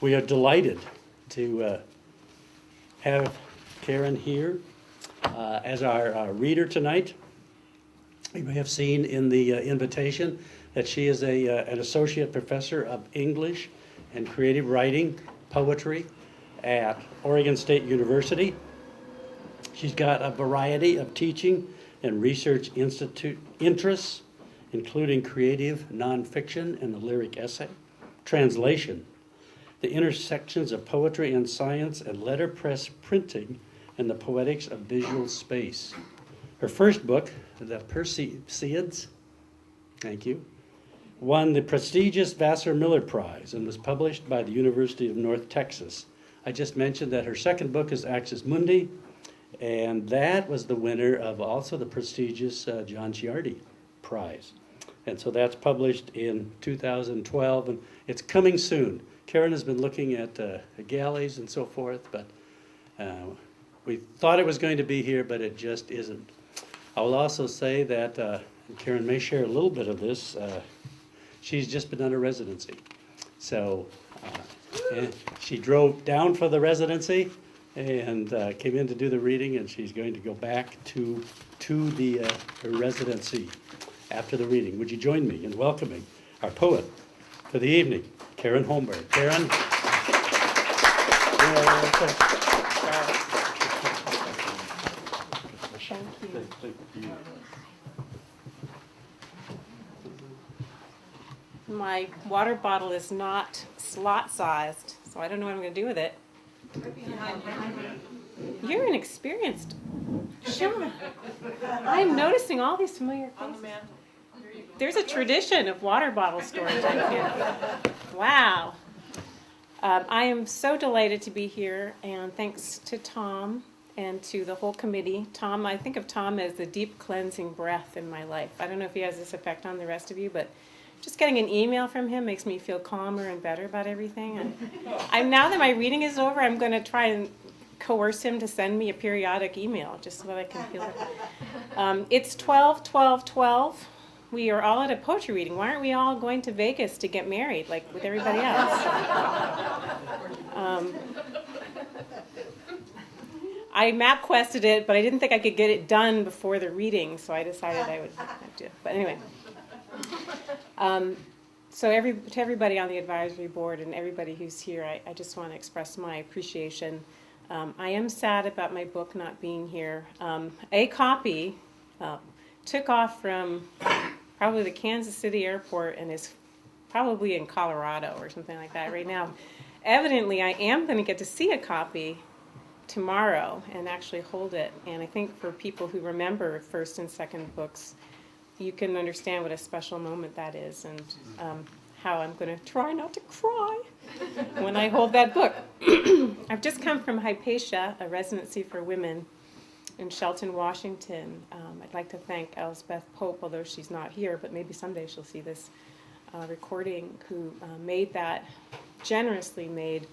We are delighted to have Karen here as our reader tonight. You may have seen in the invitation that she is an associate professor of English and creative writing, poetry at Oregon State University. She's got a variety of teaching and research institute interests, including creative nonfiction and the lyric essay, translation, the intersections of poetry and science, and letterpress printing, and the poetics of visual space. Her first book, The Perseids, thank you, won the prestigious Vassar Miller Prize and was published by the University of North Texas. I just mentioned that her second book is Axis Mundi, and that was the winner of also the prestigious John Ciardi Prize. And so that's published in 2012, and it's coming soon. Karen has been looking at the galleys and so forth, but we thought it was going to be here, but it just isn't. I will also say that, and Karen may share a little bit of this, she's just been on a residency. So she drove down for the residency and came in to do the reading, and she's going to go back to the her residency after the reading. Would you join me in welcoming our poet for the evening, Karen Holmberg. Karen. Thank you. My water bottle is not slot-sized, so I don't know what I'm going to do with it. You're inexperienced. Sure. I'm noticing all these familiar faces. There's a tradition of water bottle storage out here. Wow. I am so delighted to be here, and thanks to Tom and to the whole committee. Tom, I think of Tom as the deep cleansing breath in my life. I don't know if he has this effect on the rest of you, but just getting an email from him makes me feel calmer and better about everything. And now that my reading is over, I'm going to try and coerce him to send me a periodic email just so that I can feel it. It's 12/12/12. We are all at a poetry reading. Why aren't we all going to Vegas to get married like with everybody else? I MapQuested it, but I didn't think I could get it done before the reading, so I decided I would have to. But anyway. So to everybody on the advisory board and everybody who's here, I just want to express my appreciation. I am sad about my book not being here. A copy took off from probably the Kansas City airport and is probably in Colorado or something like that right now. Evidently, I am going to get to see a copy tomorrow and actually hold it. And I think for people who remember first and second books, you can understand what a special moment that is, and how I'm going to try not to cry when I hold that book. I've just come from Hypatia, a residency for women in Shelton, Washington. I'd like to thank Elsbeth Pope, although she's not here, but maybe someday she'll see this recording, who generously made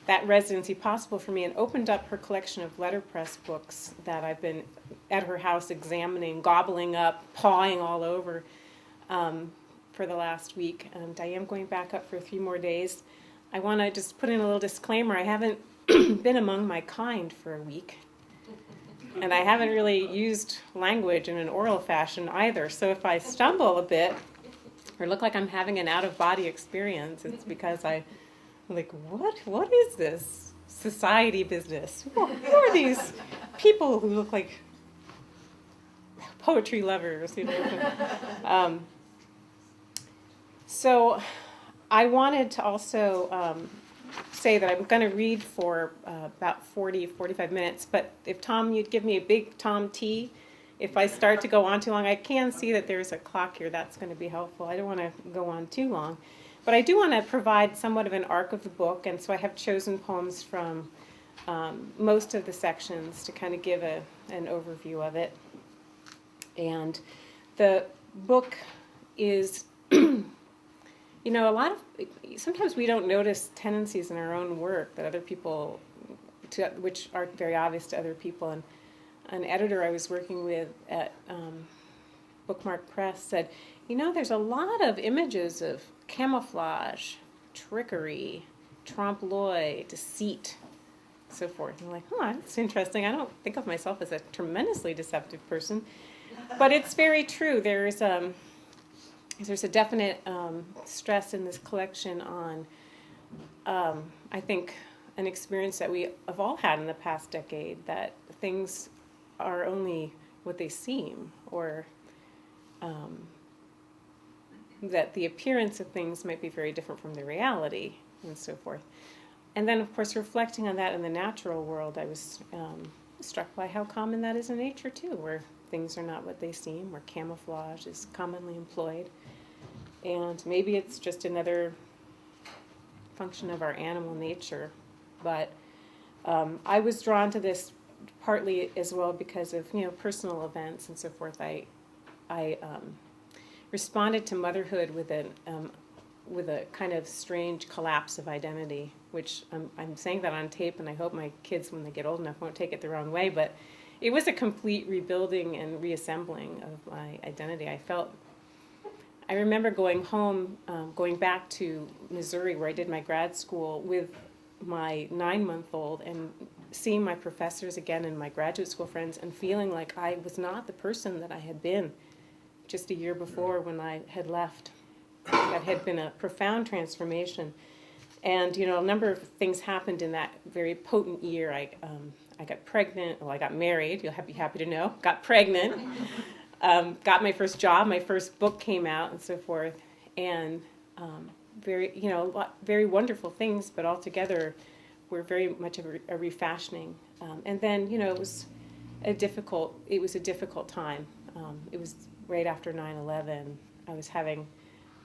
that residency possible for me and opened up her collection of letterpress books that I've been at her house examining, gobbling up, pawing all over for the last week. And I am going back up for a few more days. I want to just put in a little disclaimer. I haven't been among my kind for a week. And I haven't really used language in an oral fashion either. So if I stumble a bit or look like I'm having an out-of-body experience, it's because I'm like, what is this society business? Who are these people who look like poetry lovers? So I wanted to also say that I'm going to read for about 45 minutes, but if Tom, you'd give me a big Tom T. If I start to go on too long, I can see that there's a clock here. That's going to be helpful. I don't want to go on too long. But I do want to provide somewhat of an arc of the book, and so I have chosen poems from most of the sections to kind of give an overview of it. And the book is, sometimes we don't notice tendencies in our own work that other people, which are very obvious to other people. And an editor I was working with at Bookmark Press said, there's a lot of images of camouflage, trickery, trompe l'oeil, deceit, so forth. And I'm like, oh, that's interesting. I don't think of myself as a tremendously deceptive person, but it's very true. There's a definite stress in this collection on, I think, an experience that we have all had in the past decade, that things are only what they seem, or that the appearance of things might be very different from the reality, and so forth. And then, of course, reflecting on that in the natural world, I was struck by how common that is in nature, too, where things are not what they seem, where camouflage is commonly employed. And maybe it's just another function of our animal nature. But I was drawn to this partly as well because of, personal events and so forth. I responded to motherhood with a kind of strange collapse of identity, which I'm saying that on tape, and I hope my kids, when they get old enough, won't take it the wrong way. But it was a complete rebuilding and reassembling of my identity. I remember going home, going back to Missouri, where I did my grad school, with my 9-month-old, and seeing my professors again and my graduate school friends, and feeling like I was not the person that I had been just a year before when I had left. That had been a profound transformation. And, a number of things happened in that very potent year. I got pregnant, I got married, you'll be happy to know, got pregnant, got my first job, my first book came out, and so forth. And very wonderful things, but altogether were very much a refashioning. And then, it was a difficult time. It was right after 9/11. I was having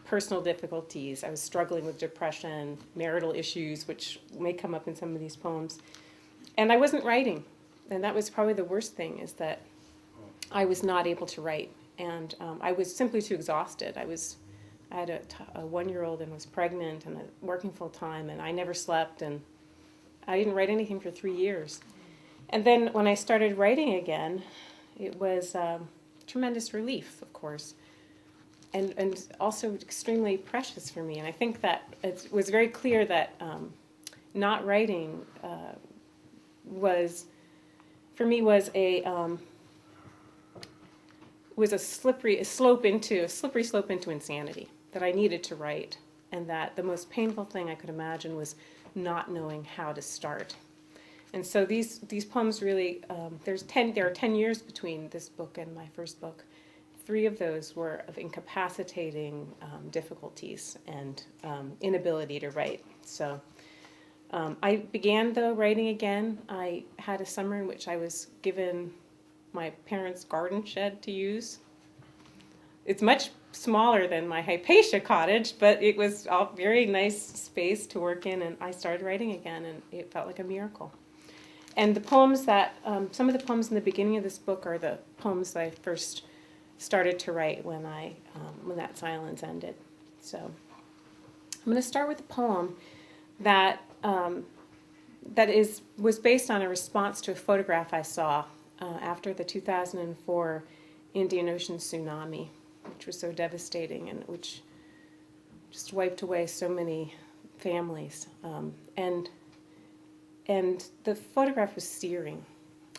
personal difficulties. I was struggling with depression, marital issues, which may come up in some of these poems. And I wasn't writing. And that was probably the worst thing, is that I was not able to write. And I was simply too exhausted. I had a 1-year-old and was pregnant and working full time, and I never slept, and I didn't write anything for 3 years. And then when I started writing again, it was tremendous relief, of course, and also extremely precious for me. And I think that it was very clear that not writing was a slippery slope into insanity, that I needed to write, and that the most painful thing I could imagine was not knowing how to start. And so these poems really, there are 10 years between this book and my first book. 3 of those were of incapacitating difficulties and inability to write. So I began, though, writing again. I had a summer in which I was given my parents' garden shed to use. It's much smaller than my Hypatia cottage, but it was a very nice space to work in, and I started writing again, and it felt like a miracle. And the poems that, some of the poems in the beginning of this book are the poems that I first started to write when that silence ended. So I'm going to start with a poem that was based on a response to a photograph I saw after the 2004 Indian Ocean tsunami, which was so devastating and which just wiped away so many families. And the photograph was searing,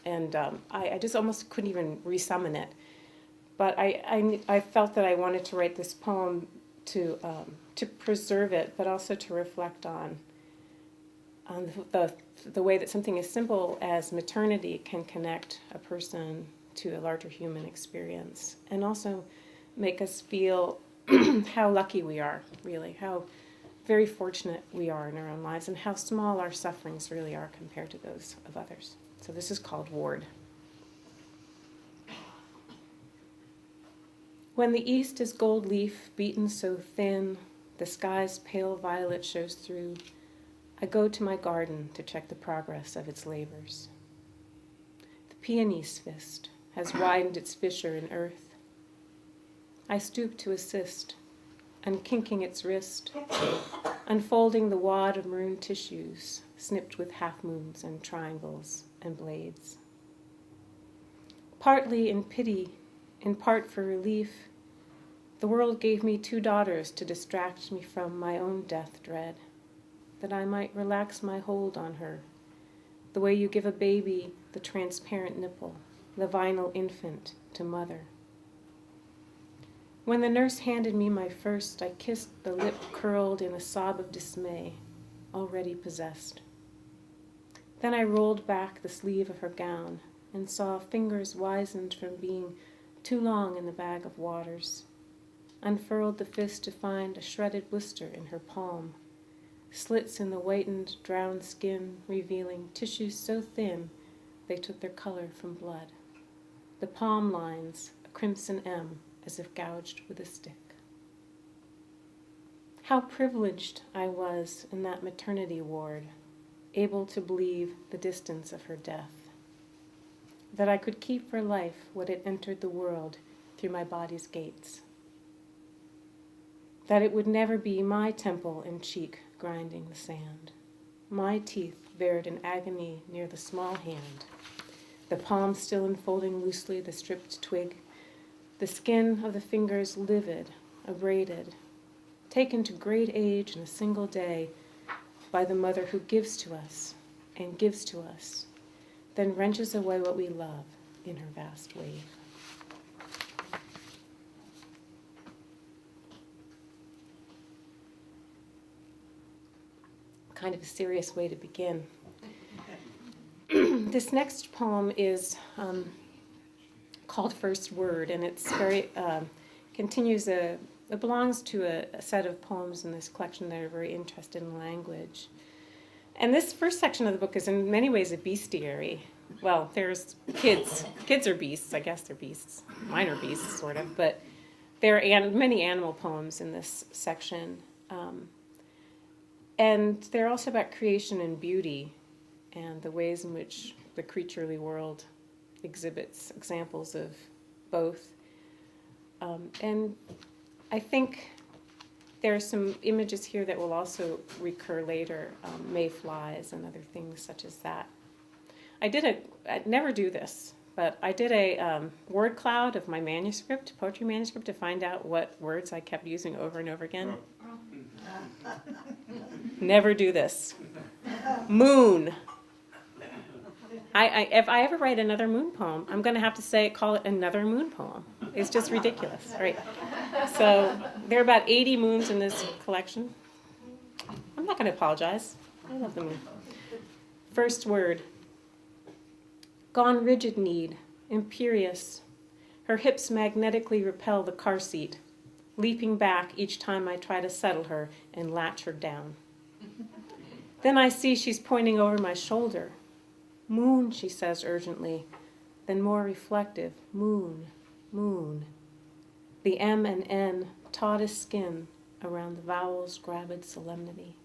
and I just almost couldn't even resummon it. But I felt that I wanted to write this poem to preserve it, but also to reflect on the way that something as simple as maternity can connect a person to a larger human experience, and also make us feel how lucky we are, really, how very fortunate we are in our own lives, and how small our sufferings really are compared to those of others. So this is called Ward. When the east is gold leaf beaten so thin, the sky's pale violet shows through, I go to my garden to check the progress of its labors. The peony's fist has widened its fissure in earth. I stoop to assist, unkinking its wrist, unfolding the wad of maroon tissues, snipped with half-moons and triangles and blades. Partly in pity, in part for relief, the world gave me 2 daughters to distract me from my own death dread, that I might relax my hold on her, the way you give a baby the transparent nipple, the vinyl infant to mother. When the nurse handed me my first, I kissed the lip curled in a sob of dismay, already possessed. Then I rolled back the sleeve of her gown and saw fingers wizened from being too long in the bag of waters, unfurled the fist to find a shredded blister in her palm, slits in the whitened, drowned skin revealing tissues so thin they took their color from blood. The palm lines, a crimson M, as if gouged with a stick. How privileged I was in that maternity ward, able to believe the distance of her death, that I could keep for life what had entered the world through my body's gates, that it would never be my temple and cheek grinding the sand, my teeth bared in agony near the small hand, the palm still enfolding loosely the stripped twig, the skin of the fingers livid, abraded, taken to great age in a single day by the mother who gives to us, then wrenches away what we love in her vast wave. Kind of a serious way to begin. This next poem is called First Word, and it's very, it belongs to a set of poems in this collection that are very interested in language. And this first section of the book is in many ways a bestiary. Well, there's kids. Kids are beasts. I guess they're beasts. Mine are beasts, sort of. But there are many animal poems in this section. And they're also about creation and beauty and the ways in which the creaturely world exhibits examples of both. And I think there are some images here that will also recur later, mayflies and other things such as that. I never do this, but I did a word cloud of my manuscript, poetry manuscript, to find out what words I kept using over and over again. Never do this. Moon. If I ever write another moon poem, I'm going to have to call it another moon poem. It's just ridiculous, right? So there are about 80 moons in this collection. I'm not going to apologize. I love the moon. First word. Gone rigid kneed, imperious. Her hips magnetically repel the car seat, leaping back each time I try to settle her and latch her down. Then I see she's pointing over my shoulder. Moon, she says urgently, then more reflective, moon, moon. The M and N taut as skin around the vowel's gravid solemnity.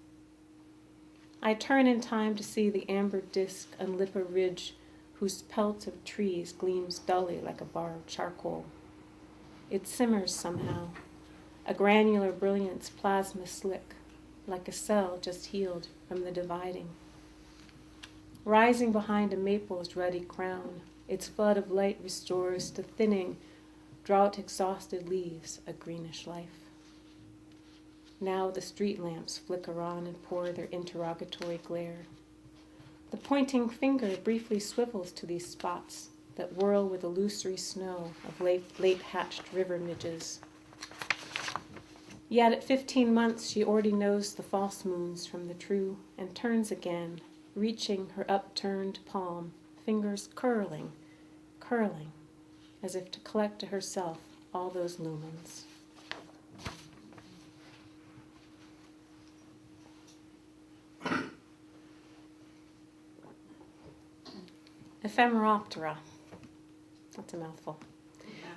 I turn in time to see the amber disk unlip a ridge whose pelt of trees gleams dully like a bar of charcoal. It simmers somehow, a granular brilliance plasma slick, like a cell just healed from the dividing. Rising behind a maple's ruddy crown, its flood of light restores to thinning, drought-exhausted leaves a greenish life. Now the street lamps flicker on and pour their interrogatory glare. The pointing finger briefly swivels to these spots that whirl with illusory snow of late-hatched river midges. Yet at 15 months she already knows the false moons from the true and turns again, reaching her upturned palm, fingers curling, as if to collect to herself all those lumens. Ephemeroptera. That's a mouthful.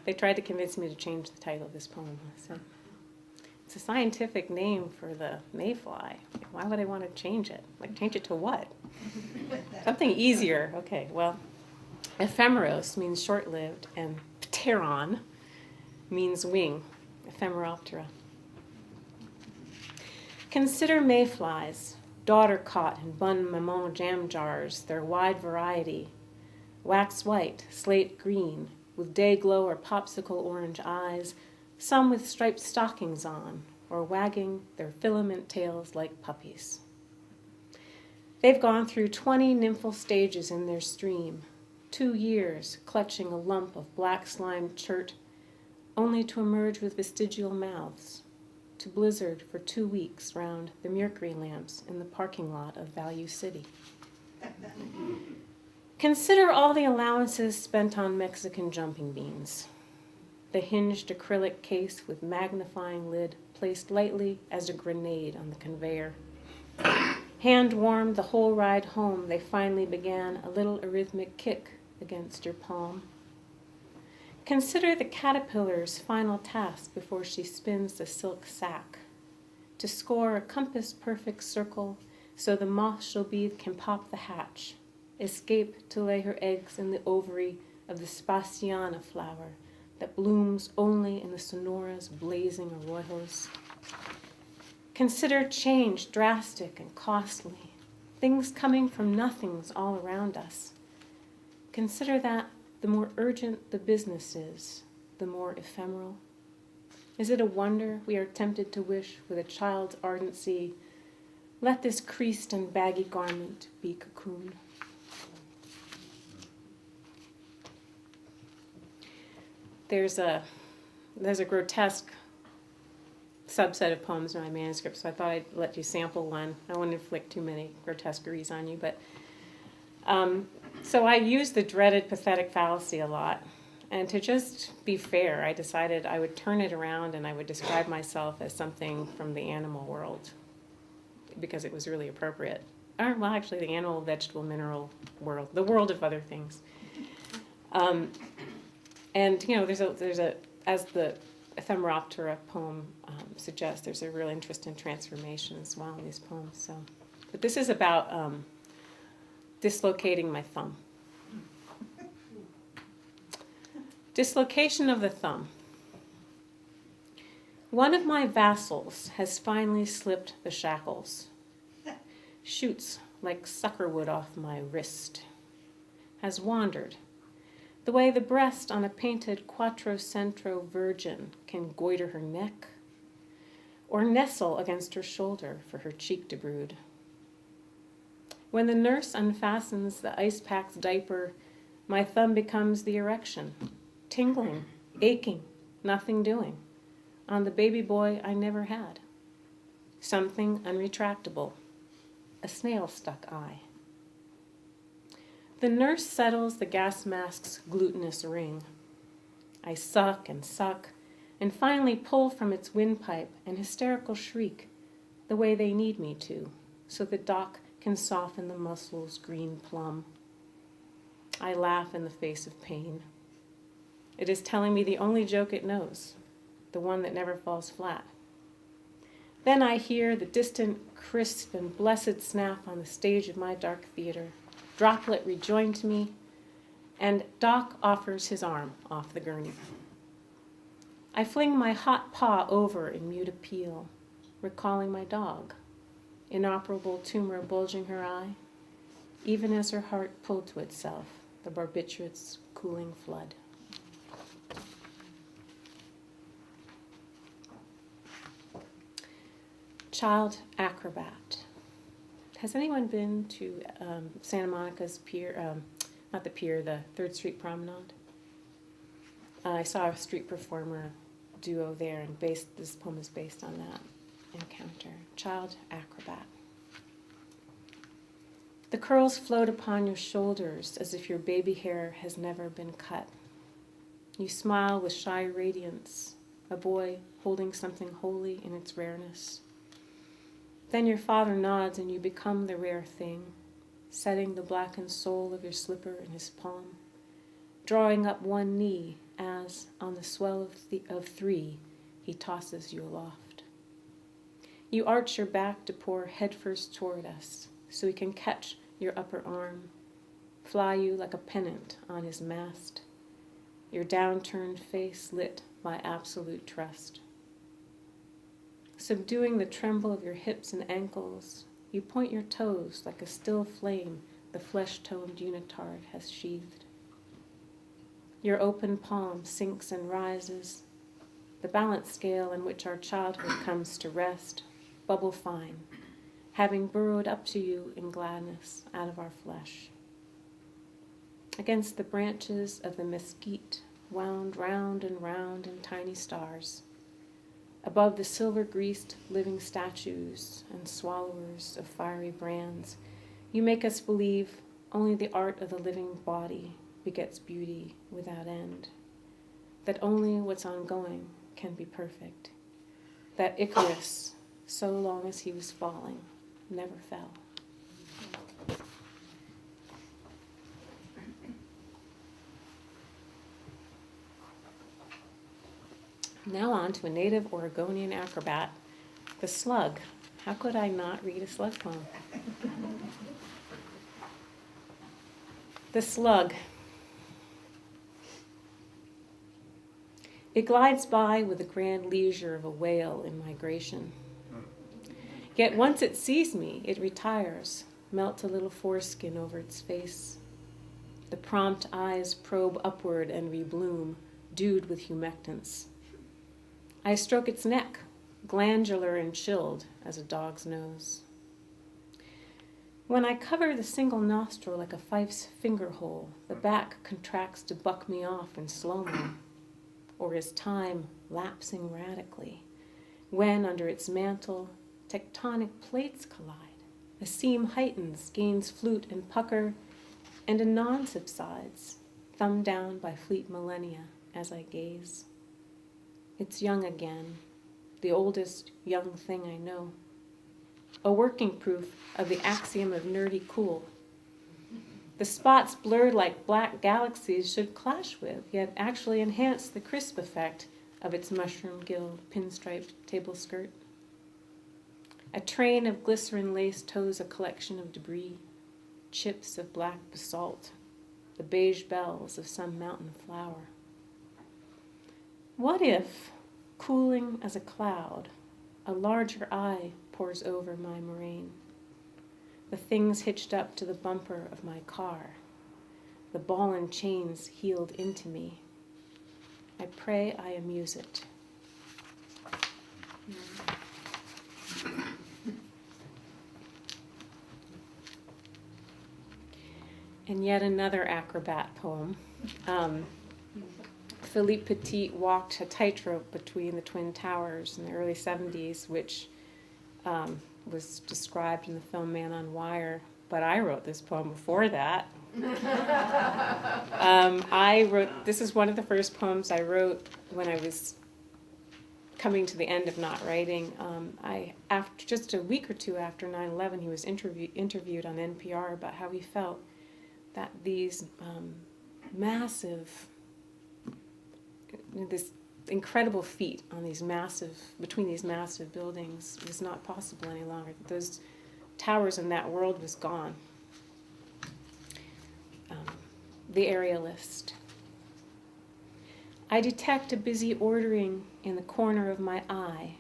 They tried to convince me to change the title of this poem. So it's a scientific name for the mayfly. Why would I want to change it? Like, change it to what? Something easier. Okay, well, ephemeros means short-lived, and pteron means wing. Ephemeroptera. Consider mayflies, daughter-caught in bun maman jam jars, their wide variety. Wax white, slate green, with day glow or popsicle orange eyes, some with striped stockings on, or wagging their filament tails like puppies. They've gone through 20 nymphal stages in their stream, 2 years clutching a lump of black slime chert, only to emerge with vestigial mouths, to blizzard for 2 weeks round the mercury lamps in the parking lot of Value City. Consider all the allowances spent on Mexican jumping beans. The hinged acrylic case with magnifying lid placed lightly as a grenade on the conveyor. Hand-warmed the whole ride home, they finally began a little arrhythmic kick against your palm. Consider the caterpillar's final task before she spins the silk sack, to score a compass-perfect circle so the moth she'll be can pop the hatch, escape to lay her eggs in the ovary of the Spasiana flower that blooms only in the Sonora's blazing arroyos. Consider change drastic and costly, things coming from nothings all around us. Consider that the more urgent the business is, the more ephemeral. Is it a wonder we are tempted to wish with a child's ardency, let this creased and baggy garment be cocoon? There's a grotesque subset of poems in my manuscript, so I thought I'd let you sample one. I won't inflict too many grotesqueries on you, but so I use the dreaded pathetic fallacy a lot. And to just be fair, I decided I would turn it around and I would describe myself as something from the animal world, because it was really appropriate. Or, well, actually, the animal, vegetable, mineral world, the world of other things. And you know, there's a as the Ephemeroptera poem suggests, there's a real interest in transformation as well in these poems. So, but this is about dislocating my thumb. Dislocation of the thumb. One of my vassals has finally slipped the shackles. Shoots like suckerwood off my wrist. Has wandered, the way the breast on a painted quattrocentro virgin can goiter her neck, or nestle against her shoulder for her cheek to brood. When the nurse unfastens the ice-packed diaper, my thumb becomes the erection, tingling, aching, nothing doing, on the baby boy I never had. Something unretractable, a snail-stuck eye. The nurse settles the gas mask's glutinous ring. I suck, and finally pull from its windpipe an hysterical shriek, the way they need me to, so the doc can soften the muscle's green plum. I laugh in the face of pain. It is telling me the only joke it knows, the one that never falls flat. Then I hear the distant, crisp, and blessed snap on the stage of my dark theater. Droplet rejoined to me, and Doc offers his arm off the gurney. I fling my hot paw over in mute appeal, recalling my dog, inoperable tumor bulging her eye, even as her heart pulled to itself, the barbiturate's cooling flood. Child acrobat. Has anyone been to Santa Monica's pier, not the pier, the 3rd Street Promenade? I saw a street performer duo there, and this poem is based on that encounter. Child acrobat. The curls float upon your shoulders as if your baby hair has never been cut. You smile with shy radiance, a boy holding something holy in its rareness. Then your father nods and you become the rare thing, setting the blackened sole of your slipper in his palm, drawing up one knee as, on the swell of 3, he tosses you aloft. You arch your back to pour headfirst toward us, so he can catch your upper arm, fly you like a pennant on his mast, your downturned face lit by absolute trust. Subduing the tremble of your hips and ankles, you point your toes like a still flame the flesh-toned unitard has sheathed. Your open palm sinks and rises, the balance scale in which our childhood comes to rest, bubble fine, having burrowed up to you in gladness out of our flesh. Against the branches of the mesquite wound round and round in tiny stars, above the silver-greased living statues and swallowers of fiery brands, you make us believe only the art of the living body begets beauty without end, that only what's ongoing can be perfect, that Icarus, so long as he was falling, never fell. Now on to a native Oregonian acrobat, the slug. How could I not read a slug poem? The slug. It glides by with the grand leisure of a whale in migration. Yet once it sees me, it retires, melts a little foreskin over its face. The prompt eyes probe upward and rebloom, dewed with humectants. I stroke its neck, glandular and chilled as a dog's nose. When I cover the single nostril like a fife's finger hole, the back contracts to buck me off in slow-mo, or is time lapsing radically, when under its mantle tectonic plates collide, a seam heightens, gains flute and pucker, and anon subsides, thumbed down by fleet millennia as I gaze. It's young again, the oldest young thing I know. A working proof of the axiom of nerdy cool. The spots blurred like black galaxies should clash with, yet actually enhance the crisp effect of its mushroom-gilled, pinstriped table skirt. A train of glycerin-laced toes a collection of debris, chips of black basalt, the beige bells of some mountain flower. What if, cooling as a cloud, a larger eye pours over my moraine? The things hitched up to the bumper of my car, the ball and chains healed into me. I pray I amuse it. And yet another acrobat poem. Philippe Petit walked a tightrope between the Twin Towers in the early 70s, which was described in the film Man on Wire, but I wrote this poem before that. This is one of the first poems I wrote when I was coming to the end of not writing. After just a week or two after 9/11, he was interviewed on NPR about how he felt that these this incredible feat on between these massive buildings was not possible any longer. Those towers in that world was gone. The aerialist. I detect a busy ordering in the corner of my eye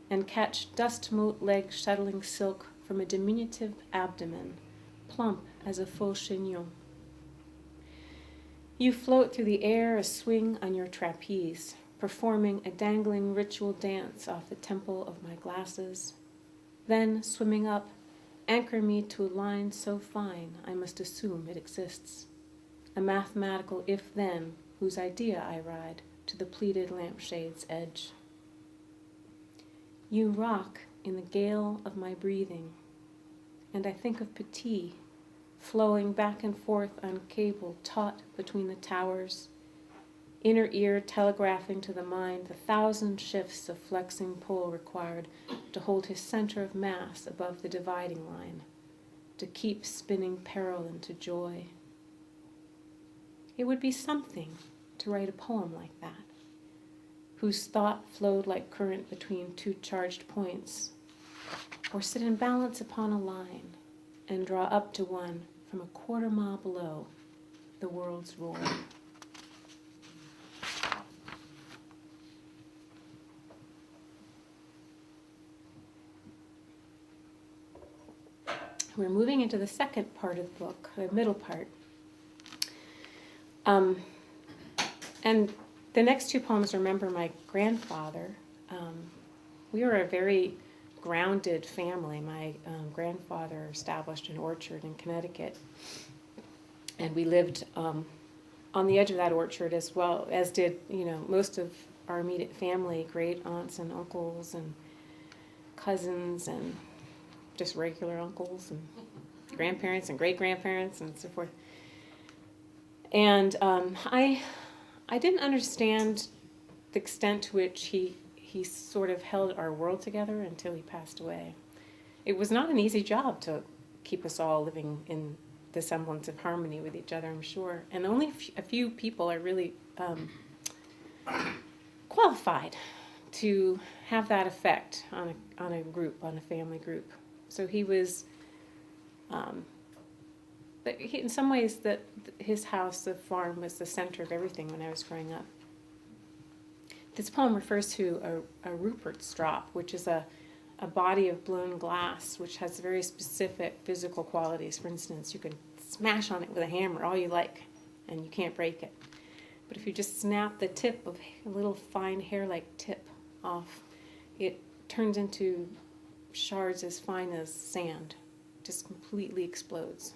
and catch dust-mote legs shuttling silk from a diminutive abdomen, plump as a full chignon. You float through the air, a swing on your trapeze, performing a dangling ritual dance off the temple of my glasses. Then, swimming up, anchor me to a line so fine I must assume it exists. A mathematical if-then whose idea I ride to the pleated lampshade's edge. You rock in the gale of my breathing, and I think of Petit, flowing back and forth on cable taut between the towers, inner ear telegraphing to the mind the 1,000 shifts of flexing pull required to hold his center of mass above the dividing line, to keep spinning peril into joy. It would be something to write a poem like that, whose thought flowed like current between two charged points, or sit in balance upon a line and draw up to one from a quarter mile below the world's roar. We're moving into the second part of the book, the middle part. And the next two poems remember my grandfather. We were a very grounded family. My grandfather established an orchard in Connecticut, and we lived on the edge of that orchard as well, as did, most of our immediate family, great aunts and uncles and cousins and just regular uncles and grandparents and great-grandparents and so forth. And I didn't understand the extent to which he sort of held our world together until he passed away. It was not an easy job to keep us all living in the semblance of harmony with each other, I'm sure. And only a few people are really qualified to have that effect on a group, on a family group. So he was, in some ways, that his house, the farm, was the center of everything when I was growing up. This poem refers to a Rupert strop, which is a body of blown glass, which has very specific physical qualities. For instance, you can smash on it with a hammer all you like, and you can't break it. But if you just snap the tip of a little fine hair-like tip off, it turns into shards as fine as sand. Just completely explodes.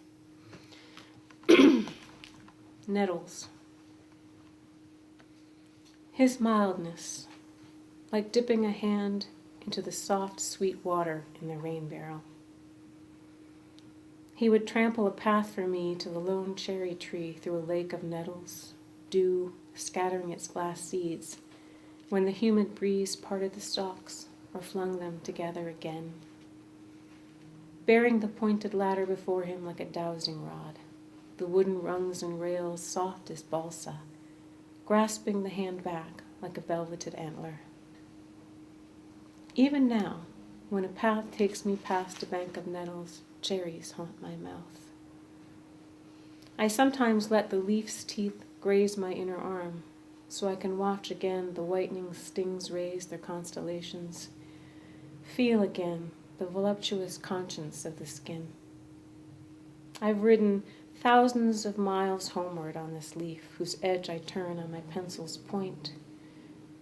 Nettles. His mildness, like dipping a hand into the soft, sweet water in the rain barrel. He would trample a path for me to the lone cherry tree through a lake of nettles, dew scattering its glass seeds, when the humid breeze parted the stalks or flung them together again. Bearing the pointed ladder before him like a dowsing rod, the wooden rungs and rails soft as balsa, grasping the hand back like a velveted antler. Even now, when a path takes me past a bank of nettles, cherries haunt my mouth. I sometimes let the leaf's teeth graze my inner arm, so I can watch again the whitening stings raise their constellations, feel again the voluptuous conscience of the skin. I've ridden thousands of miles homeward on this leaf, whose edge I turn on my pencil's point,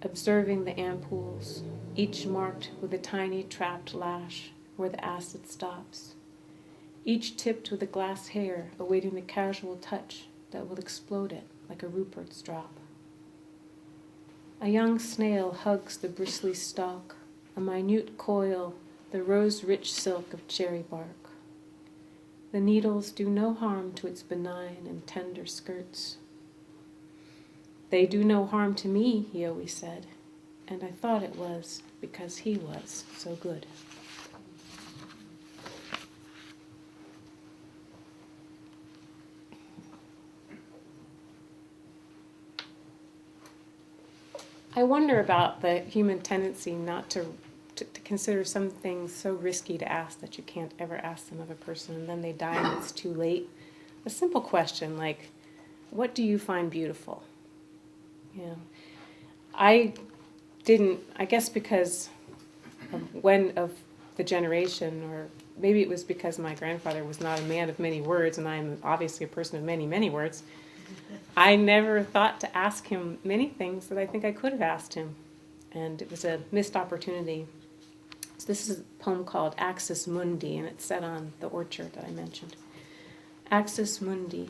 observing the ampoules, each marked with a tiny trapped lash where the acid stops, each tipped with a glass hair awaiting the casual touch that will explode it like a Rupert's drop. A young snail hugs the bristly stalk, a minute coil, the rose-rich silk of cherry bark. The needles do no harm to its benign and tender skirts. They do no harm to me, he always said, and I thought it was because he was so good. I wonder about the human tendency not to consider some things so risky to ask that you can't ever ask another person, and then they die and it's too late. A simple question like, what do you find beautiful? I guess because of the generation, or maybe it was because my grandfather was not a man of many words, and I'm obviously a person of many, many words. I never thought to ask him many things that I think I could have asked him, and it was a missed opportunity. So this is a poem called Axis Mundi, and it's set on the orchard that I mentioned. Axis Mundi.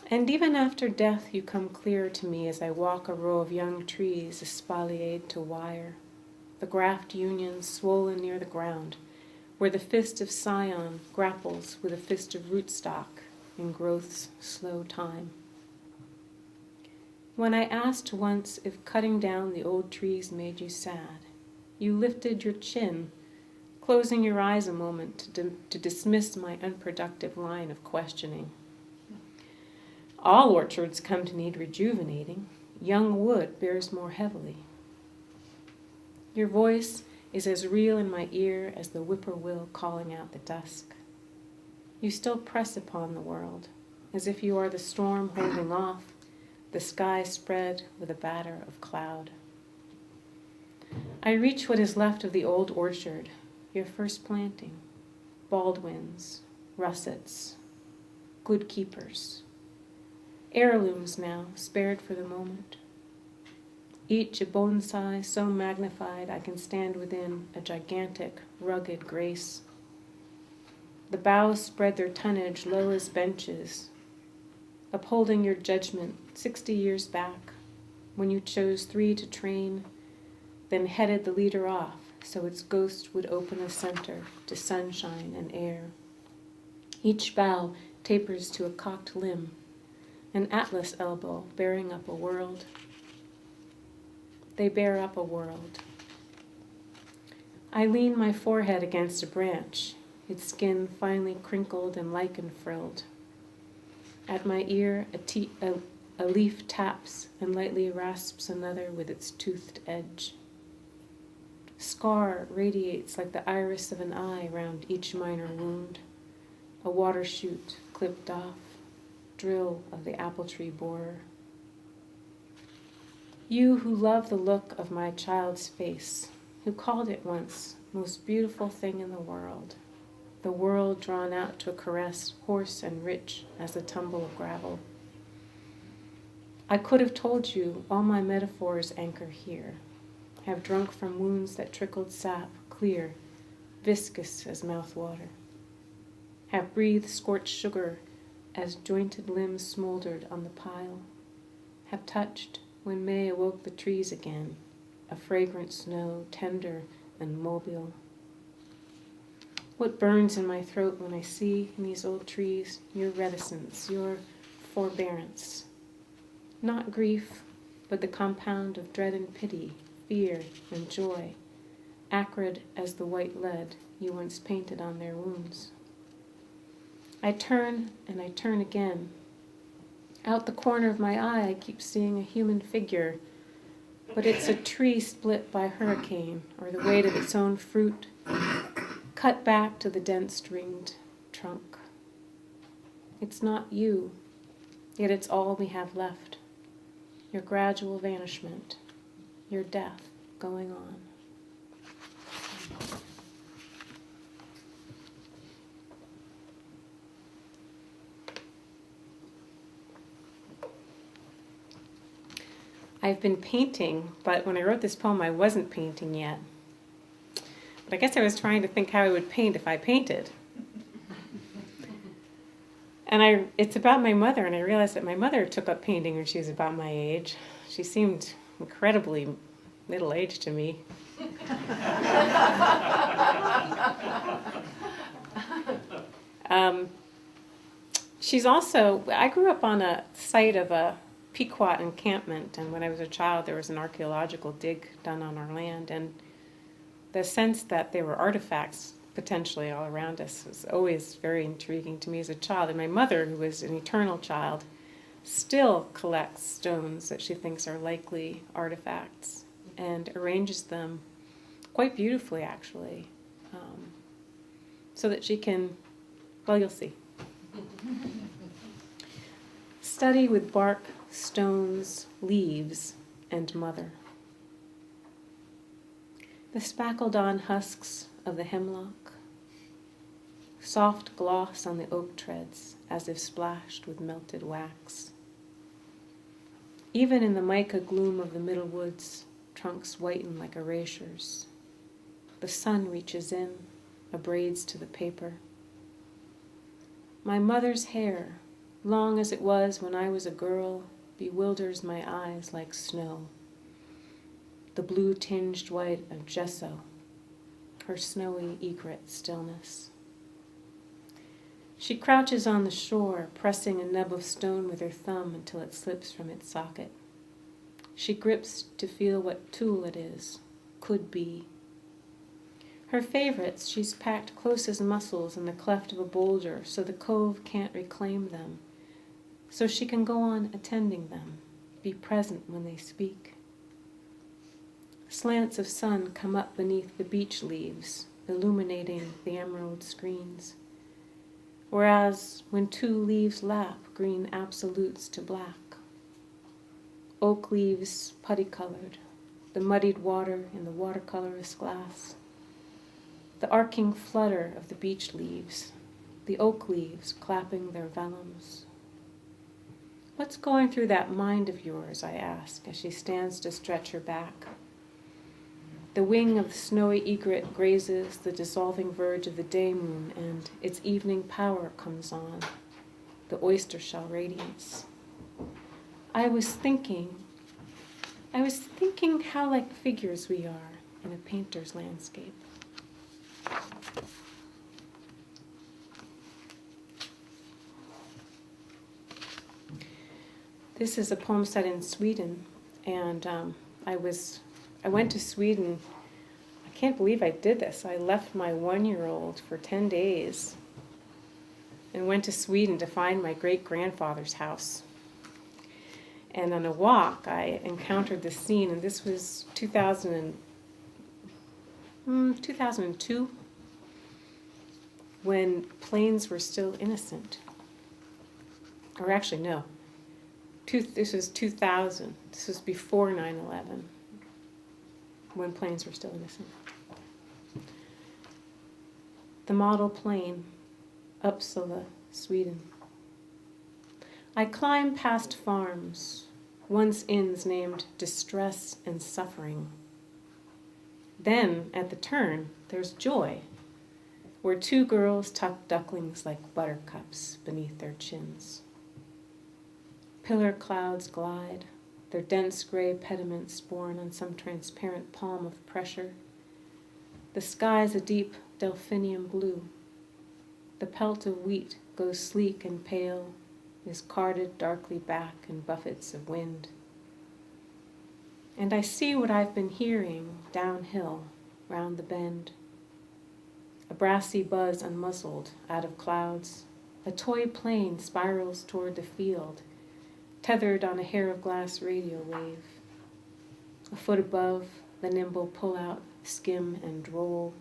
And even after death you come clearer to me as I walk a row of young trees espaliered to wire, the graft unions swollen near the ground, where the fist of Sion grapples with a fist of rootstock in growth's slow time. When I asked once if cutting down the old trees made you sad, you lifted your chin, closing your eyes a moment to dismiss my unproductive line of questioning. All orchards come to need rejuvenating. Young wood bears more heavily. Your voice is as real in my ear as the whippoorwill calling out the dusk. You still press upon the world, as if you are the storm holding off, the sky spread with a batter of cloud. I reach what is left of the old orchard, your first planting, Baldwins, russets, good keepers, heirlooms now, spared for the moment. each a bonsai so magnified I can stand within a gigantic, rugged grace. The boughs spread their tonnage low as benches, upholding your judgment 60 years back, when you chose 3 to train, then headed the leader off so its ghost would open a center to sunshine and air. Each bough tapers to a cocked limb, an atlas elbow bearing up a world. They bear up a world. I lean my forehead against a branch, its skin finely crinkled and lichen-frilled. At my ear, a leaf taps and lightly rasps another with its toothed edge. Scar radiates like the iris of an eye round each minor wound, a water chute clipped off, drill of the apple tree borer. You who love the look of my child's face, who called it once most beautiful thing in the world drawn out to a caress hoarse and rich as the tumble of gravel. I could have told you all my metaphors anchor here, have drunk from wounds that trickled sap, clear, viscous as mouthwater, have breathed scorched sugar as jointed limbs smoldered on the pile, have touched, when May awoke the trees again, a fragrant snow, tender and mobile. What burns in my throat when I see in these old trees your reticence, your forbearance? Not grief, but the compound of dread and pity, fear and joy, acrid as the white lead you once painted on their wounds. I turn and I turn again. Out the corner of my eye I keep seeing a human figure, but it's a tree split by a hurricane or the weight of its own fruit, cut back to the dense stringed trunk. It's not you, yet it's all we have left. Your gradual vanishment, your death going on. I've been painting, but when I wrote this poem, I wasn't painting yet. But I guess I was trying to think how I would paint if I painted. And it's about my mother, and I realized that my mother took up painting when she was about my age. She seemed incredibly middle-aged to me. She's also, I grew up on a site of a Pequot encampment, and when I was a child there was an archaeological dig done on our land, and the sense that there were artifacts potentially all around us was always very intriguing to me as a child. And my mother, who was an eternal child, still collects stones that she thinks are likely artifacts and arranges them quite beautifully, actually, so that she can, well, you'll see. Study with bark, stones, leaves, and mother. The spackled-on husks of the hemlock, soft gloss on the oak treads as if splashed with melted wax. Even in the mica gloom of the middle woods, trunks whiten like erasures. The sun reaches in, abrades to the paper. My mother's hair, long as it was when I was a girl, bewilders my eyes like snow. The blue tinged white of gesso, her snowy egret stillness. She crouches on the shore, pressing a nub of stone with her thumb until it slips from its socket. She grips to feel what tool it is, could be. Her favorites she's packed close as muscles in the cleft of a boulder so the cove can't reclaim them, so she can go on attending them, be present when they speak. Slants of sun come up beneath the beech leaves, illuminating the emerald screens. Whereas when 2 leaves lap, green absolutes to black. Oak leaves putty-colored, the muddied water in the watercolorist glass. The arcing flutter of the beech leaves, the oak leaves clapping their vellums. "What's going through that mind of yours?" I ask, as she stands to stretch her back. The wing of the snowy egret grazes the dissolving verge of the day moon, and its evening power comes on, the oyster shell radiance. I was thinking how like figures we are in a painter's landscape. This is a poem set in Sweden, and I went to Sweden. I can't believe I did this. I left my 1-year-old for 10 days and went to Sweden to find my great-grandfather's house. And on a walk, I encountered this scene, and this was 2002, when planes were still innocent. Or actually, no. This was 2000. This was before 9/11, when planes were still innocent. The model plane, Uppsala, Sweden. I climb past farms, once inns named Distress and Suffering. Then, at the turn, there's Joy, where 2 girls tuck ducklings like buttercups beneath their chins. Pillar clouds glide, their dense gray pediments borne on some transparent palm of pressure. The sky's a deep delphinium blue. The pelt of wheat goes sleek and pale, is carded darkly back in buffets of wind. And I see what I've been hearing downhill, round the bend. A brassy buzz unmuzzled out of clouds. A toy plane spirals toward the field, tethered on a hair-of-glass radio wave. A foot above, the nimble pull-out, skim and roll,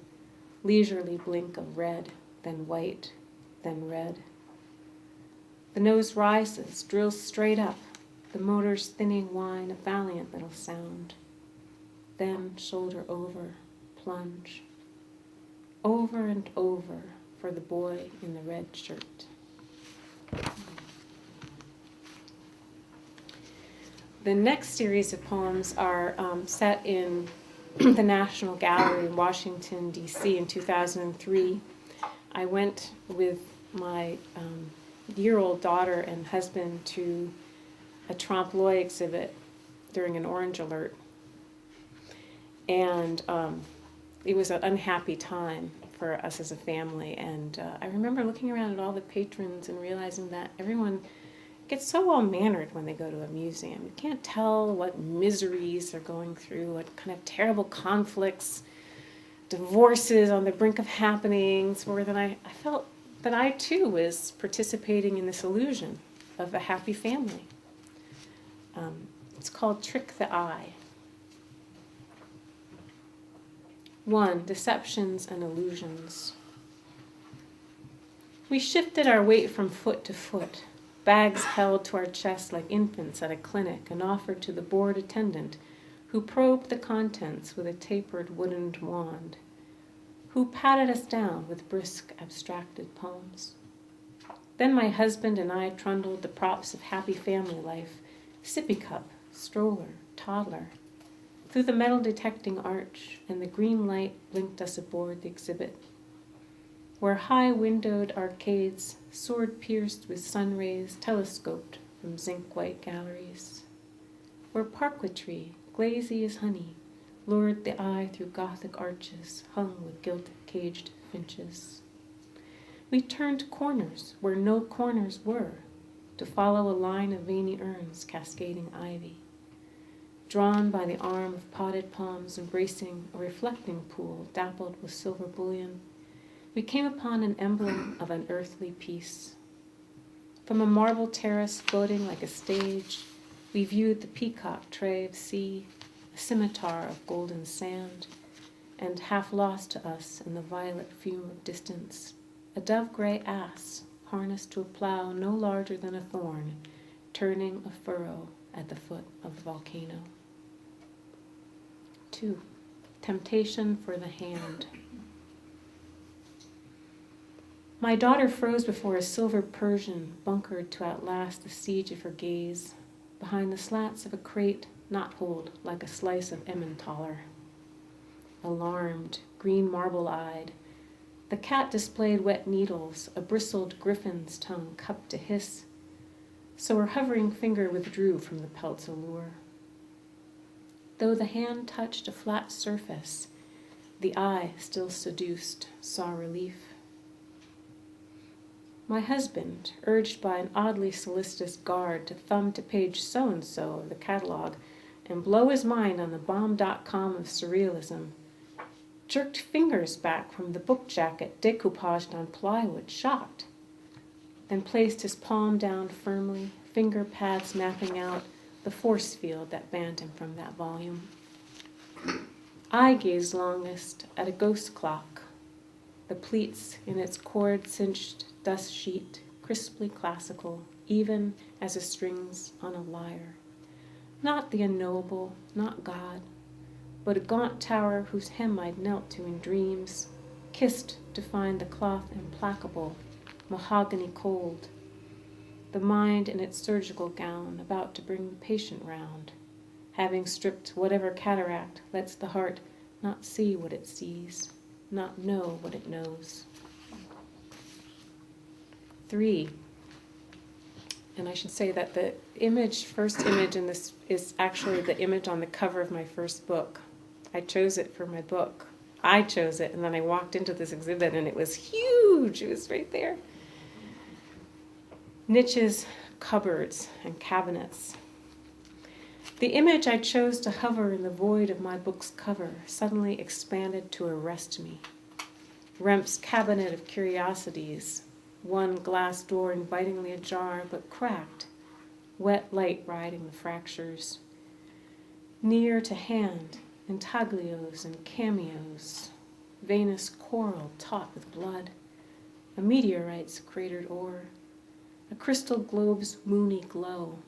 leisurely blink of red, then white, then red. The nose rises, drills straight up, the motor's thinning whine a valiant little sound. Then shoulder over, plunge. Over and over for the boy in the red shirt. The next series of poems are set in the National Gallery in Washington, D.C. in 2003. I went with my year-old daughter and husband to a trompe l'oeil exhibit during an orange alert. And it was an unhappy time for us as a family. And I remember looking around at all the patrons and realizing that everyone gets so well-mannered when they go to a museum. You can't tell what miseries they're going through, what kind of terrible conflicts, divorces on the brink of happenings, more than I felt that I too was participating in this illusion of a happy family. It's called Trick the Eye. 1. Deceptions and illusions. We shifted our weight from foot to foot, bags held to our chests like infants at a clinic and offered to the bored attendant, who probed the contents with a tapered wooden wand, who patted us down with brisk, abstracted poems. Then my husband and I trundled the props of happy family life, sippy cup, stroller, toddler, through the metal detecting arch, and the green light blinked us aboard the exhibit, where high-windowed arcades, sword-pierced with sun rays, telescoped from zinc-white galleries, where parquetry, glazy as honey, lured the eye through Gothic arches hung with gilt-caged finches. We turned corners where no corners were, to follow a line of veiny urns cascading ivy. Drawn by the arm of potted palms embracing a reflecting pool dappled with silver bullion, we came upon an emblem of unearthly peace. From a marble terrace floating like a stage, we viewed the peacock tray of sea, a scimitar of golden sand, and half lost to us in the violet fume of distance, a dove-gray ass harnessed to a plow no larger than a thorn, turning a furrow at the foot of the volcano. 2. Temptation for the hand. My daughter froze before a silver Persian bunkered to outlast the siege of her gaze, behind the slats of a crate knot-holed like a slice of Emmentaler. Alarmed, green marble-eyed, the cat displayed wet needles, a bristled griffin's tongue cupped to hiss, so her hovering finger withdrew from the pelt's allure. Though the hand touched a flat surface, the eye, still seduced, saw relief. My husband, urged by an oddly solicitous guard to thumb to page so-and-so of the catalog and blow his mind on the bomb.com of surrealism, jerked fingers back from the book jacket decoupaged on plywood, shocked, then placed his palm down firmly, finger pads mapping out the force field that banned him from that volume. I gazed longest at a ghost clock, the pleats in its cord-cinched dust sheet, crisply classical, even as the strings on a lyre. Not the unknowable, not God, but a gaunt tower whose hem I'd knelt to in dreams, kissed to find the cloth implacable, mahogany cold, the mind in its surgical gown about to bring the patient round, having stripped whatever cataract lets the heart not see what it sees, not know what it knows. 3. And I should say that the first image in this is actually the image on the cover of my first book. I chose it for my book. I chose it, and then I walked into this exhibit, and it was huge. It was right there. Niches, cupboards, and cabinets. The image I chose to hover in the void of my book's cover suddenly expanded to arrest me. Remp's cabinet of curiosities, one glass door invitingly ajar but cracked, wet light riding the fractures. Near to hand, intaglios and cameos, veinous coral taut with blood, a meteorite's cratered ore, a crystal globe's moony glow,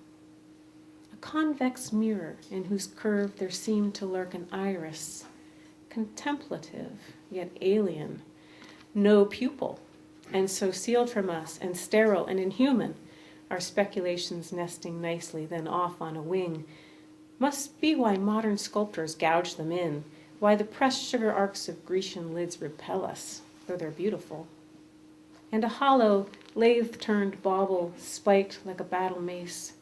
a convex mirror in whose curve there seemed to lurk an iris, contemplative yet alien, no pupil, and so sealed from us and sterile and inhuman, our speculations nesting nicely, then off on a wing, must be why modern sculptors gouge them in, why the pressed sugar arcs of Grecian lids repel us, though they're beautiful. And a hollow, lathe-turned bauble spiked like a battle mace,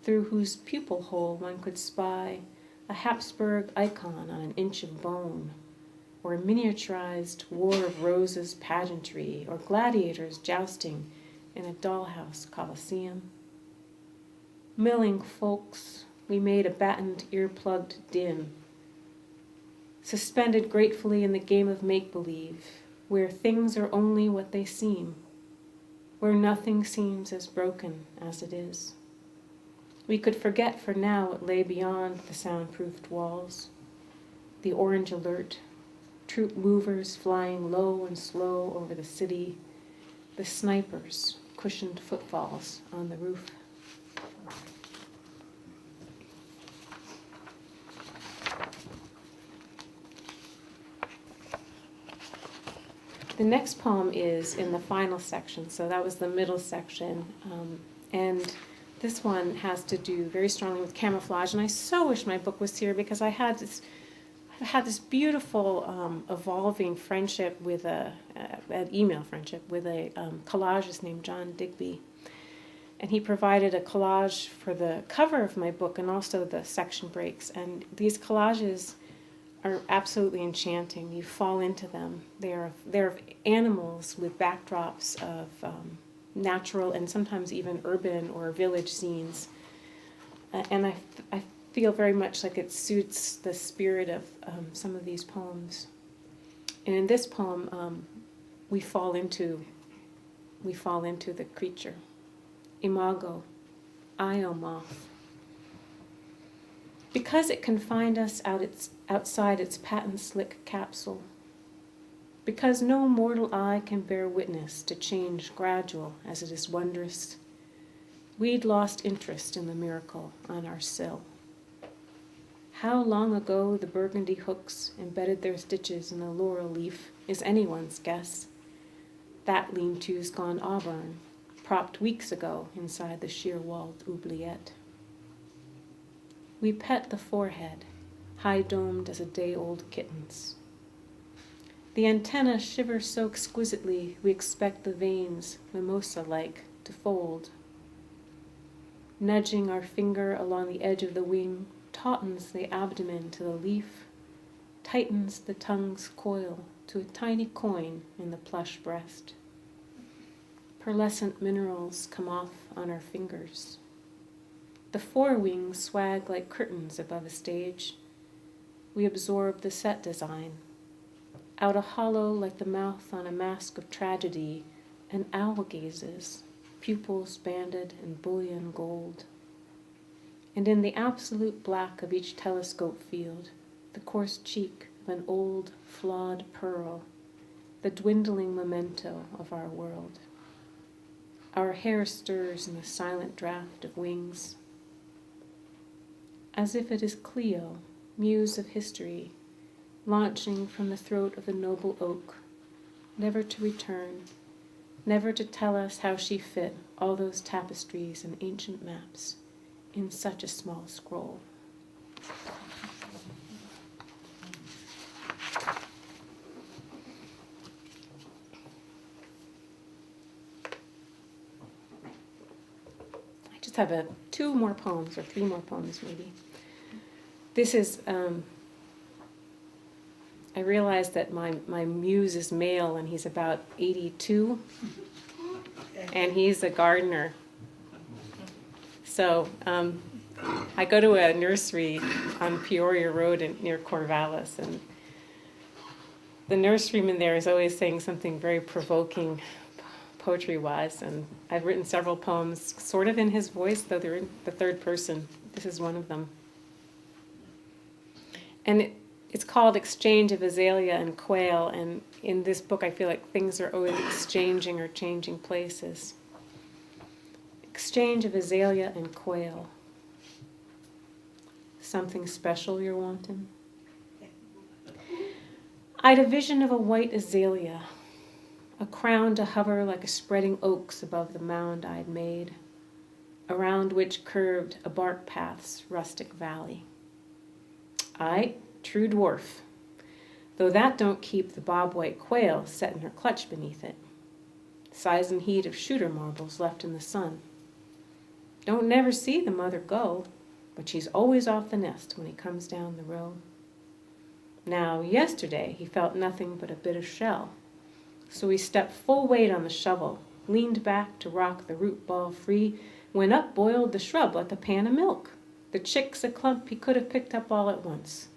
through whose pupil hole one could spy a Habsburg icon on an inch of bone, or a miniaturized War of Roses pageantry, or gladiators jousting in a dollhouse coliseum. Milling folks, we made a battened, ear-plugged din, suspended gratefully in the game of make-believe, where things are only what they seem, where nothing seems as broken as it is. We could forget for now what lay beyond the soundproofed walls, the orange alert, troop movers flying low and slow over the city, the snipers' cushioned footfalls on the roof. The next poem is in the final section, so that was the middle section, and this one has to do very strongly with camouflage, and I so wish my book was here because I had this beautiful evolving friendship with an email friendship with a collagist named John Digby, and he provided a collage for the cover of my book and also the section breaks, and these collages are absolutely enchanting. You fall into them. They're animals with backdrops of natural and sometimes even urban or village scenes. And I feel very much like it suits the spirit of some of these poems. And in this poem, we fall into the creature. Imago, Io moth. Because it can find us outside its patent-slick capsule. Because no mortal eye can bear witness to change gradual as it is wondrous, we'd lost interest in the miracle on our sill. How long ago the burgundy hooks embedded their stitches in a laurel leaf is anyone's guess. That lean-to's gone auburn, propped weeks ago inside the sheer-walled oubliette. We pet the forehead, high-domed as a day-old kitten's. The antenna shivers so exquisitely we expect the veins, mimosa-like, to fold. Nudging our finger along the edge of the wing tautens the abdomen to the leaf, tightens the tongue's coil to a tiny coin in the plush breast. Pearlescent minerals come off on our fingers. The forewings swag like curtains above a stage. We absorb the set design. Out a hollow like the mouth on a mask of tragedy, an owl gazes, pupils banded in bullion gold. And in the absolute black of each telescope field, the coarse cheek of an old, flawed pearl, the dwindling memento of our world. Our hair stirs in the silent draft of wings. As if it is Cleo, muse of history, launching from the throat of the noble oak, never to return, never to tell us how she fit all those tapestries and ancient maps in such a small scroll. I just have two more poems, or three more poems maybe. This is, I realize that my muse is male and he's about 82, and he's a gardener. So I go to a nursery on Peoria Road near Corvallis, and the nurseryman there is always saying something very provoking poetry-wise, and I've written several poems sort of in his voice, though they're in the third person. This is one of them. And it's called Exchange of Azalea and Quail, and in this book I feel like things are always exchanging or changing places. Exchange of Azalea and Quail. Something special you're wanting? I'd a vision of a white azalea, a crown to hover like a spreading oaks above the mound I'd made, around which curved a bark path's rustic valley. Aye, true dwarf, though that don't keep the bob-white quail set in her clutch beneath it. Size and heat of shooter marbles left in the sun. Don't never see the mother go, but she's always off the nest when he comes down the road. Now, yesterday he felt nothing but a bit of shell, so he stepped full weight on the shovel, leaned back to rock the root ball free, when up boiled the shrub like a pan of milk. The chicks a clump he could have picked up all at once.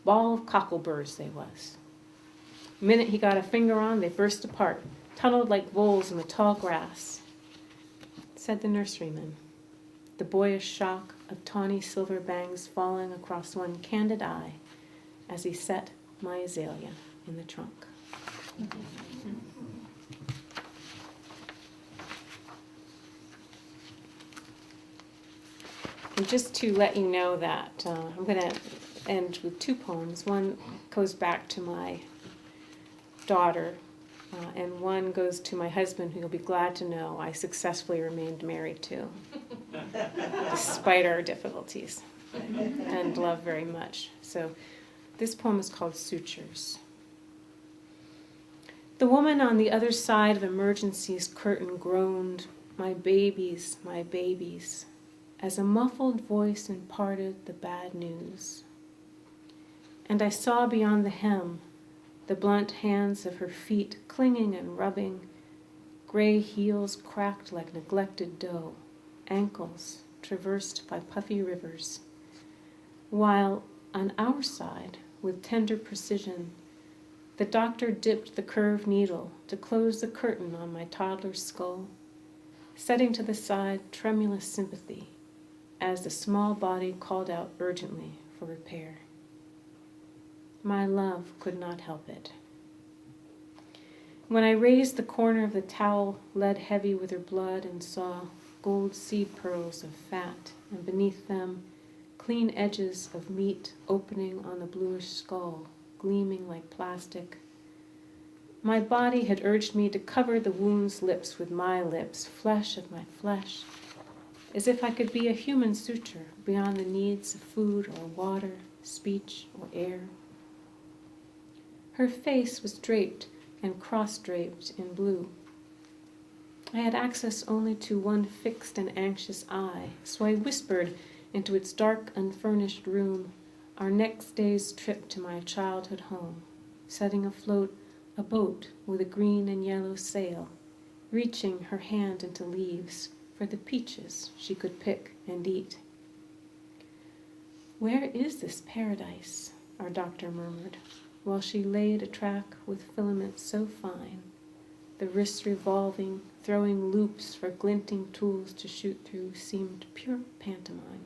Ball of cockleburs they was. Minute he got a finger on, they burst apart, tunneled like voles in the tall grass. Said the nurseryman, the boyish shock of tawny silver bangs falling across one candid eye as he set my azalea in the trunk. And just to let you know that I'm going to end with two poems. One goes back to my daughter, and one goes to my husband, who you'll be glad to know I successfully remained married to, despite our difficulties, and love very much. So this poem is called Sutures. The woman on the other side of emergency's curtain groaned, my babies, as a muffled voice imparted the bad news. And I saw beyond the hem the blunt hands of her feet clinging and rubbing, gray heels cracked like neglected dough, ankles traversed by puffy rivers, while on our side, with tender precision, the doctor dipped the curved needle to close the curtain on my toddler's skull, setting to the side tremulous sympathy as the small body called out urgently for repair. My love could not help it. When I raised the corner of the towel, lead heavy with her blood, and saw gold seed pearls of fat, and beneath them clean edges of meat opening on the bluish skull, gleaming like plastic, My body had urged me to cover the wound's lips with my lips, flesh of my flesh, as if I could be a human suture beyond the needs of food or water, speech or air. Her face was draped and cross-draped in blue. I had access only to one fixed and anxious eye, so I whispered into its dark, unfurnished room our next day's trip to my childhood home, setting afloat a boat with a green and yellow sail, reaching her hand into leaves for the peaches she could pick and eat. "Where is this paradise?" our doctor murmured, while she laid a track with filaments so fine, the wrists revolving, throwing loops for glinting tools to shoot through seemed pure pantomime.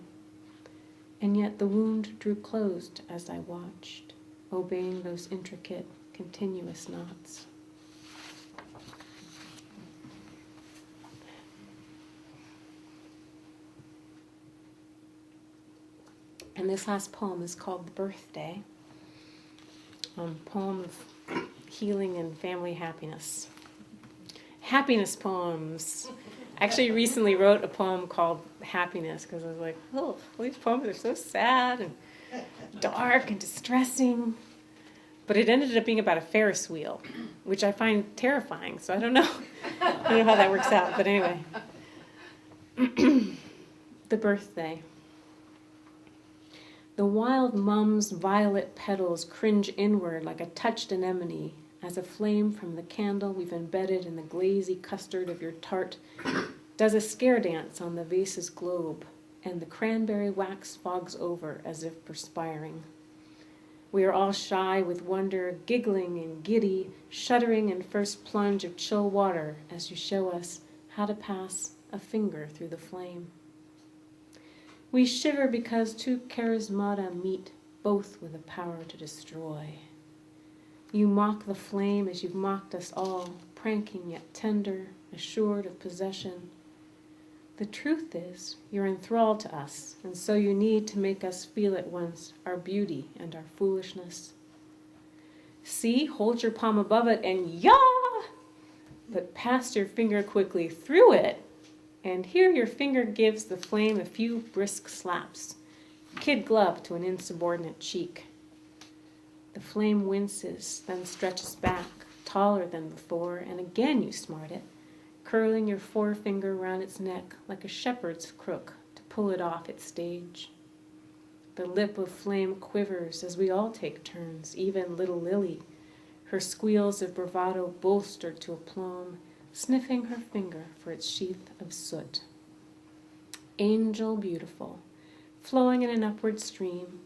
And yet the wound drew closed as I watched, obeying those intricate, continuous knots. And this last poem is called The Birthday, poem of healing and family happiness. Happiness poems. I actually recently wrote a poem called Happiness because I was like, oh, all these poems are so sad and dark and distressing. But it ended up being about a Ferris wheel, which I find terrifying, so I don't know. I don't know how that works out, but anyway. The Birthday. The wild mum's violet petals cringe inward like a touched anemone as a flame from the candle we've embedded in the glazy custard of your tart does a scare dance on the vase's globe, and the cranberry wax fogs over as if perspiring. We are all shy with wonder, giggling and giddy, shuddering in first plunge of chill water as you show us how to pass a finger through the flame. We shiver because two charismata meet, both with the power to destroy. You mock the flame as you've mocked us all, pranking yet tender, assured of possession. The truth is, you're enthralled to us, and so you need to make us feel at once our beauty and our foolishness. See, hold your palm above it and yah! But pass your finger quickly through it, and here your finger gives the flame a few brisk slaps, kid glove to an insubordinate cheek. The flame winces, then stretches back, taller than before, and again you smart it, curling your forefinger round its neck like a shepherd's crook to pull it off its stage. The lip of flame quivers as we all take turns, even little Lily, her squeals of bravado bolstered to aplomb, sniffing her finger for its sheath of soot. Angel beautiful, flowing in an upward stream,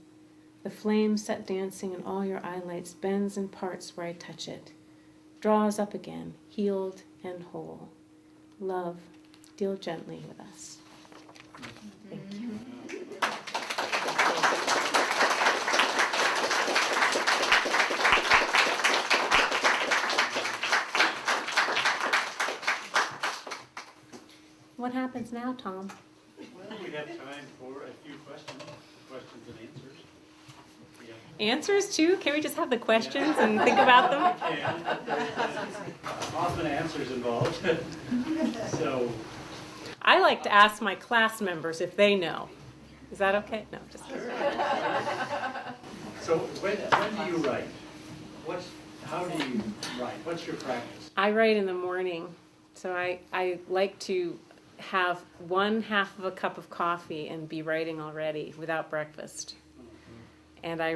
the flame set dancing in all your eyelights bends and parts where I touch it, draws up again, healed and whole. Love, deal gently with us. Thank you. What happens now, Tom? Well, we have time for a few questions and answers. Answers too? Can we just have the questions and think about them? Yeah. Often answers involved. So I like to ask my class members if they know. Is that okay? No, just kidding. So when do you write? How do you write? What's your practice? I write in the morning. So I like to have one half of a cup of coffee and be writing already without breakfast. And I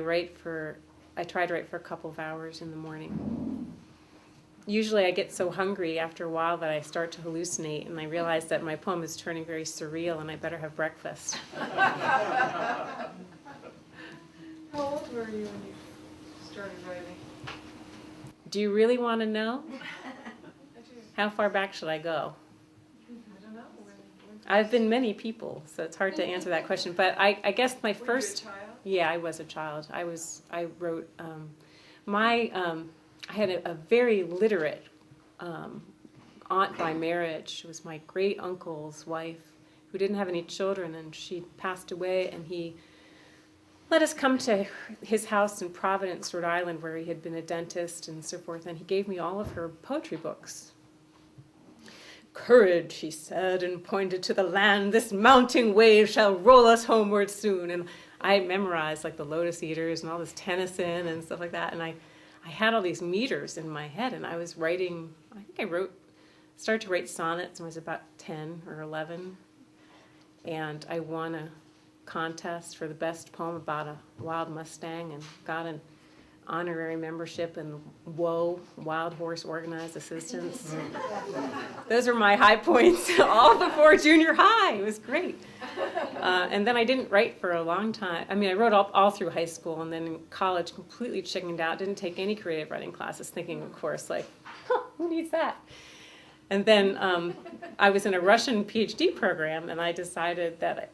try to write for a couple of hours in the morning. Usually I get so hungry after a while that I start to hallucinate, and I realize that my poem is turning very surreal and I better have breakfast. How old were you when you started writing? Do you really want to know? I do. How far back should I go? I don't know. I've been many people, so it's hard to answer that question. But I guess my first... Were you a child? Yeah, I was a child. I wrote, I had a very literate aunt by marriage. She was my great uncle's wife who didn't have any children, and she passed away, and he let us come to his house in Providence, Rhode Island, where he had been a dentist and so forth, and he gave me all of her poetry books. "Courage," he said, and pointed to the land, "this mounting wave shall roll us homeward soon." And I memorized like the Lotus Eaters and all this Tennyson and stuff like that, and I had all these meters in my head, and I was writing, started to write sonnets when I was about 10 or 11, and I won a contest for the best poem about a wild Mustang and got an honorary membership in WHO, Wild Horse Organized Assistance. Those are my high points, all before junior high. It was great. And then I didn't write for a long time. I mean, I wrote all through high school, and then in college completely chickened out, didn't take any creative writing classes, thinking, of course, like, who needs that? And then I was in a Russian PhD program, and I decided that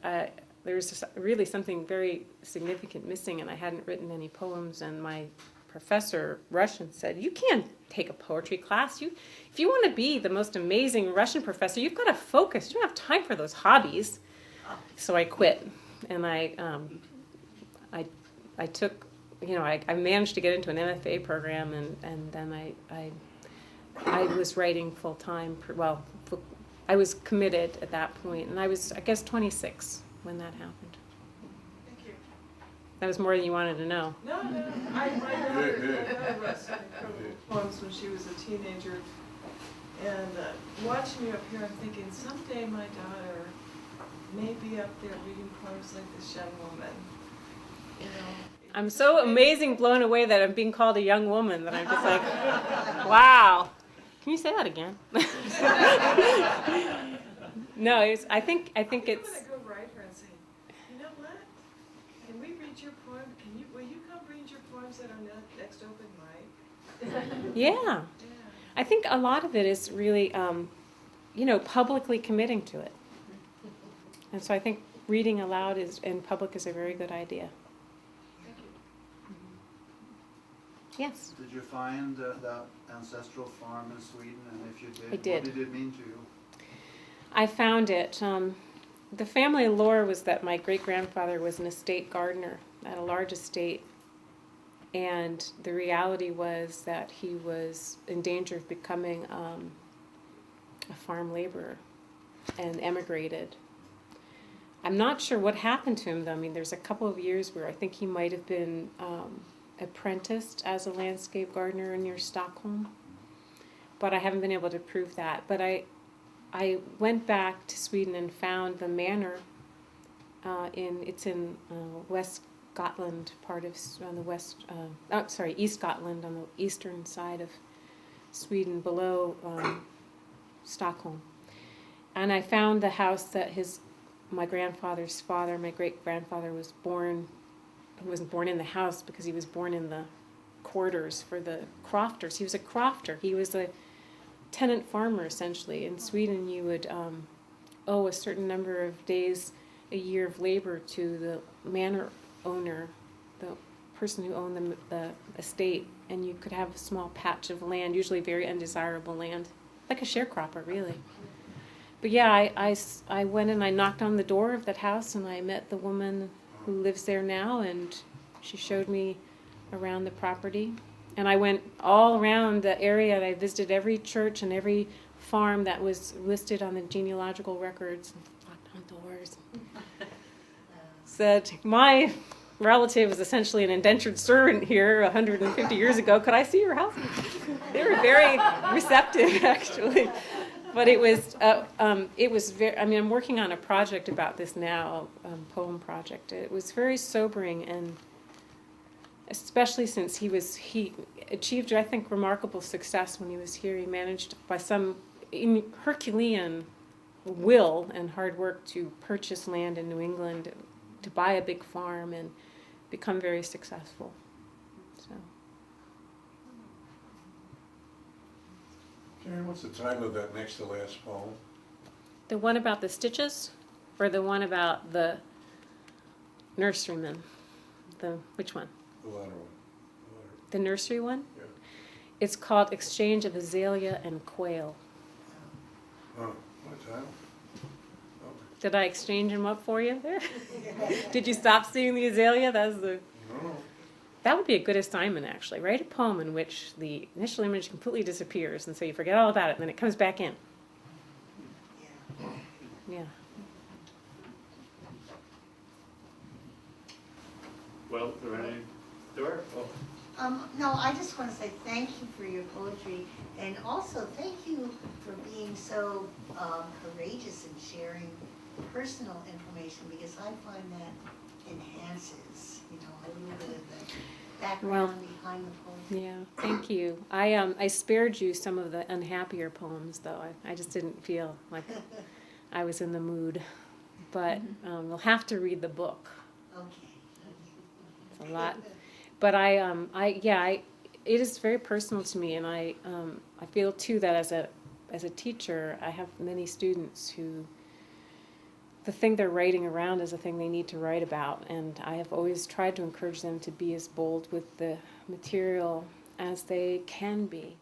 there was really something very significant missing, and I hadn't written any poems, and my professor, Russian, said, "You can't take a poetry class. If you want to be the most amazing Russian professor, you've got to focus. You don't have time for those hobbies." So I quit, and I took, I managed to get into an MFA program, and then I was writing full time. Well, I was committed at that point, and I was, I guess, 26 when that happened. Thank you. That was more than you wanted to know. No. My daughter wrote some incredible poems when she was a teenager. And watching you up here, I'm thinking, someday my daughter may be up there reading poems like this young woman. I'm so amazing, blown away that I'm being called a young woman that I'm just like, wow. Can you say that again? No, I think it's. I'm going to go write her and say, you know what? Can we read your poem? Will you come read your poems at our next open mic? Yeah. I think a lot of it is really, publicly committing to it. And so I think reading aloud in public is a very good idea. Thank you. Yes. Did you find that ancestral farm in Sweden? And if you did, I did. What did it mean to you? I found it. The family lore was that my great-grandfather was an estate gardener at a large estate. And the reality was that he was in danger of becoming a farm laborer and emigrated. I'm not sure what happened to him, though. I mean, there's a couple of years where I think he might have been apprenticed as a landscape gardener near Stockholm. But I haven't been able to prove that. But I went back to Sweden and found the manor. It's in West Scotland, part of on the East Scotland, on the eastern side of Sweden, below Stockholm. And I found the house that my grandfather's father, my great-grandfather, was born. He wasn't born in the house because he was born in the quarters for the crofters. He was a crofter. He was a tenant farmer, essentially. In Sweden, you would owe a certain number of days a year of labor to the manor owner, the person who owned the estate, and you could have a small patch of land, usually very undesirable land, like a sharecropper, really. But yeah, I went and I knocked on the door of that house, and I met the woman who lives there now, and she showed me around the property. And I went all around the area, and I visited every church and every farm that was listed on the genealogical records, and knocked on doors. Said, my relative is essentially an indentured servant here 150 years ago. Could I see your house? They were very receptive, actually. But it was very, I mean, I'm working on a project about this now, a poem project. It was very sobering, and especially since he achieved, I think, remarkable success when he was here. He managed, by some Herculean will and hard work, to purchase land in New England, to buy a big farm, and become very successful. So. Karen, what's the title of that next to last poem? The one about the stitches, or the one about the nurseryman? Which one? The latter one. The nursery one? Yeah. It's called Exchange of Azalea and Quail. Oh, what a title. Did I exchange them up for you there? Did you stop seeing the azalea? That would be a good assignment, actually. Write a poem in which the initial image completely disappears, and so you forget all about it, and then it comes back in. Yeah. Well, are there any? There? Oh. No, I just want to say thank you for your poetry, and also thank you for being so courageous in sharing personal information, because I find that enhances, a little bit of the background behind the poem. Yeah, thank you. I spared you some of the unhappier poems, though. I just didn't feel like I was in the mood. But we'll have to read the book. Okay. It's a lot. But it is very personal to me, and I feel too that as a teacher, I have many students who the thing they're writing around is the thing they need to write about, and I have always tried to encourage them to be as bold with the material as they can be.